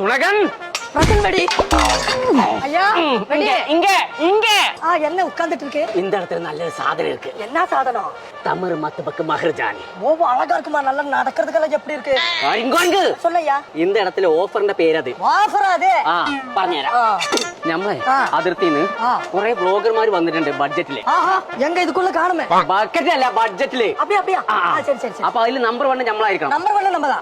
சுனகன் வெடி ஐயா இங்க இங்க என்ன உட்கார்ந்துட்டு இருக்கு? இந்த இடத்துல நல்ல சாதனம் இருக்கு. என்ன சாதனம்? தமர் மத்த பக்கம் மஹர்ஜானி. ஓ அழகா இருக்குமா? நல்லா நடக்கிறதுக்கெல்லாம் எப்படி இருக்கு? இங்கோங்க சொல்லையா. இந்த இடத்துல ഓഫറിന്റെ പേരത്. ഓഫർ അതെ. പറഞ്ഞുതരാം. നമ്മളെ അതിർത്തിന്ന് കുറെ ബ്ലോഗർമാർ വന്നിട്ടുണ്ട് ബഡ്ജറ്റില്. എങ്ക ഇതുക്കുള്ള കാണുമേ? ബഡ്ജറ്റ് അല്ല ബഡ്ജറ്റില്. அப்படியா சரி சரி சரி. அப்ப அதுல நம்பர் 1 നമ്മളായിരിക്കണം. നമ്പർ 1 നമ്മതാ.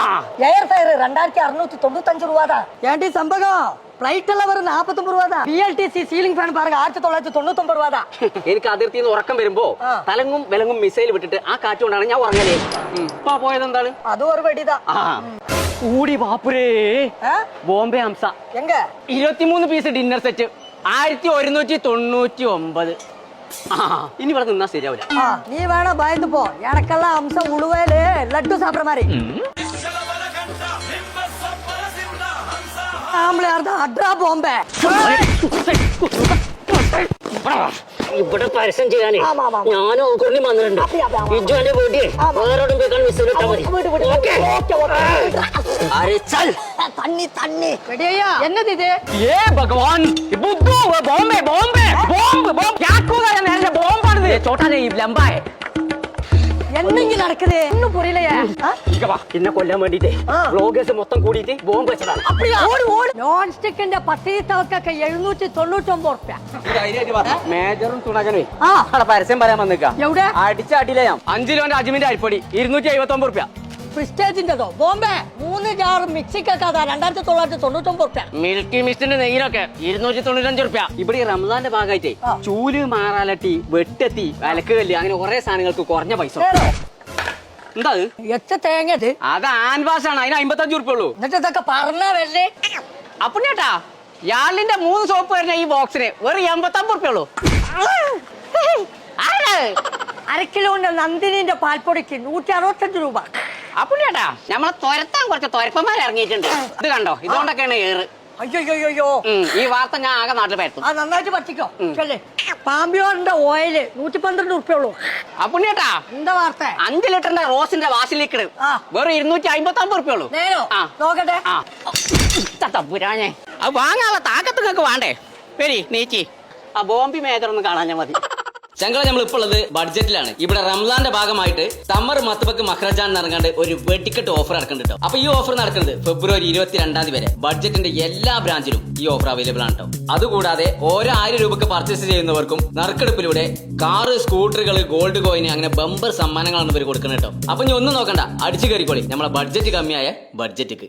എയർ ഫെയർ 2695 രൂപതാ. ஏண்டி சம்பகம் ഫ്ലൈറ്റ് എല്ലാം വെറും 49 രൂപതാ. BLTC സീലിംഗ് ഫാൻ പാരുங்க 1999 രൂപതാ. എനിക്ക് അതിർത്തിന്ന് ഉറക്കം വരുമ്പോ തലങ്ങും വിലങ്ങും മിസൈൽ വിട്ടിട്ട് ആ കാറ്റ് കൊണ്ടാണ് ഞാൻ ഉറങ്ങലേ. ഇപ്പൊ പോയത് എന്താണ്? അത് ഒരു വെടിതാ. കൂടി ബാപ്പുരേ. ബോംബെ ഹംസ എങ്ക 23 പീസ് ഡിന്നർ സെറ്റ് 1199. ഇനി ഇവിടെ നിന്നാ ശരിയാവില്ല. നീ വേണ ഭയന്ന് പോ. എനക്കെല്ലാം ഹംസ ഉളുവേല് ലഡ്ഡു സാപ്പിട മാറി. അഡ്രാ ബോംബെ ഇവിടെ പരസ്യം ചെയ്യാനേ ഞാനും കൊണ്ടി വന്നിട്ടുണ്ട്. ഇജുവിന്റെ വീട്ടിൽ വേറോടും പോയിക്കാൻ മിസ്സിൽ ഇട്ടാ മതി. തണ്ണി തണ്ണി എന്നത് ഇത്? ഏ ഭഗവാൻ ബോംബെ ബോംബെ ബോംബ് ബോംബ് ബോംബാണിത്. ചോട്ടാനെ ലംബായ എന്തെങ്കിലും നടക്കുന്നത് ഒന്നും പുറിയില്ലേ? എന്നെ കൊല്ലാൻ വേണ്ടിട്ട് ബ്ലോഗേഴ്സ് മൊത്തം കൂടിയിട്ട് ബോംബ് വെച്ചതാണ്. നോൺ സ്റ്റിക്കിന്റെ പത്തീത്തവക്കൊക്കെ 799 റുപ്യ. മേജറും തുണകനുവേ അവിടെ പരസ്യം പറയാൻ വന്നിക്കാം. എവിടെ അടിച്ച അടിയിലെ 5 കിലോന്റെ അജിമിന്റെ അരിപ്പൊടി 279 റുപ്യ. പ്രിസ്റ്റേജിന്റെതോ? ബോംബെ 3 ജാർ മിക്സിക്കൊക്കെ 2999 റുപ്യ. മിൽക്കി മിസ്റ്റിന്റെ നെയ്യിലൊക്കെ 295 റുപ്യ. ഇവിടെ റംസാന്റെ ഭാഗമായിട്ടേ ചൂല് മാറാലട്ടി വെട്ടെത്തി വിലക്കുകല്ല് അങ്ങനെ കുറെ സാധനങ്ങൾക്ക് കുറഞ്ഞ പൈസ. എന്താ എത്ര തേങ്ങത്? അത് ആൻവാസാണ്. അതിന് 55 റുപ്യ ഉള്ളൂ. എന്നിട്ട് ഇതൊക്കെ പറഞ്ഞല്ലേ? അപ്പുണ്ണിയേട്ടാ യാളിന്റെ 3 സോപ്പ് വരുന്ന ഈ ബോക്സിന് വെറും 89 റുപ്യ ഉള്ളൂ. 1/2 കിലോന്റെ നന്ദിനിന്റെ പാൽപ്പൊടിക്ക് 165 രൂപ. അപ്പുണ്ണിയേട്ടാ നമ്മളെ തുരത്താൻ കുറച്ച് തുരപ്പന്മാർ ഇറങ്ങിയിട്ടുണ്ട്. ഇത് കണ്ടോ? ഇതുകൊണ്ടൊക്കെയാണ് ഏറ്. അയ്യോ ഈ വാർത്ത ഞാൻ ആകെ നാട്ടിൽ പരത്തും. നന്നായിട്ട് പറ്റിക്കോ. പാമ്പിയോറിന്റെ ഓയില് 112 റുപ്യ ഉള്ളൂ. അപ്പുണ്ണിയേട്ടാ എന്താ വാർത്ത? 5 ലിറ്ററിന്റെ റോസിന്റെ വാഷിൽ ലിക്വിഡ് വെറും 259 റുപ്യ ഉള്ളൂ. നോക്കട്ടെ. തമ്പുരാനെ അത് വാങ്ങാനുള്ള താക്കത്ത് നിങ്ങൾക്ക് വേണ്ടേ? വരി നീച്ചി ആ ബോംബി മേജർ ഒന്ന് കാണാൻ ഞാൻ മതി. ചങ്കള നമ്മൾ ഇപ്പോൾ ഉള്ളത് ബഡ്ജറ്റിലാണ്. ഇവിടെ റംസാന്റെ ഭാഗമായിട്ട് തമർ മത്തബക്ക് മഹ്റജാൻ ഇറങ്ങാണ്ട് ഒരു വെടിക്കെട്ട് ഓഫർ നടക്കുന്നുണ്ട്. അപ്പൊ ഈ ഓഫർ നടക്കുന്നത് ഫെബ്രുവരി 22 വരെ ബഡ്ജറ്റിന്റെ എല്ലാ ബ്രാഞ്ചിലും ഈ ഓഫർ അവൈലബിൾ ആണ് കേട്ടോ. അതുകൂടാതെ ഓരോ 1000 രൂപക്ക് പർച്ചേസ് ചെയ്യുന്നവർക്കും നറുക്കെടുപ്പിലൂടെ കാറ്, സ്കൂട്ടറുകൾ, ഗോൾഡ് കോയിന് അങ്ങനെ ബമ്പർ സമ്മാനങ്ങളാണ് ഇവർ കൊടുക്കുന്നത് കേട്ടോ. അപ്പൊ ഇനി ഒന്നും നോക്കണ്ട, അടിച്ചു കയറിക്കോളി നമ്മളെ ബഡ്ജറ്റ് കമ്മിയായ ബഡ്ജറ്റിക്ക്.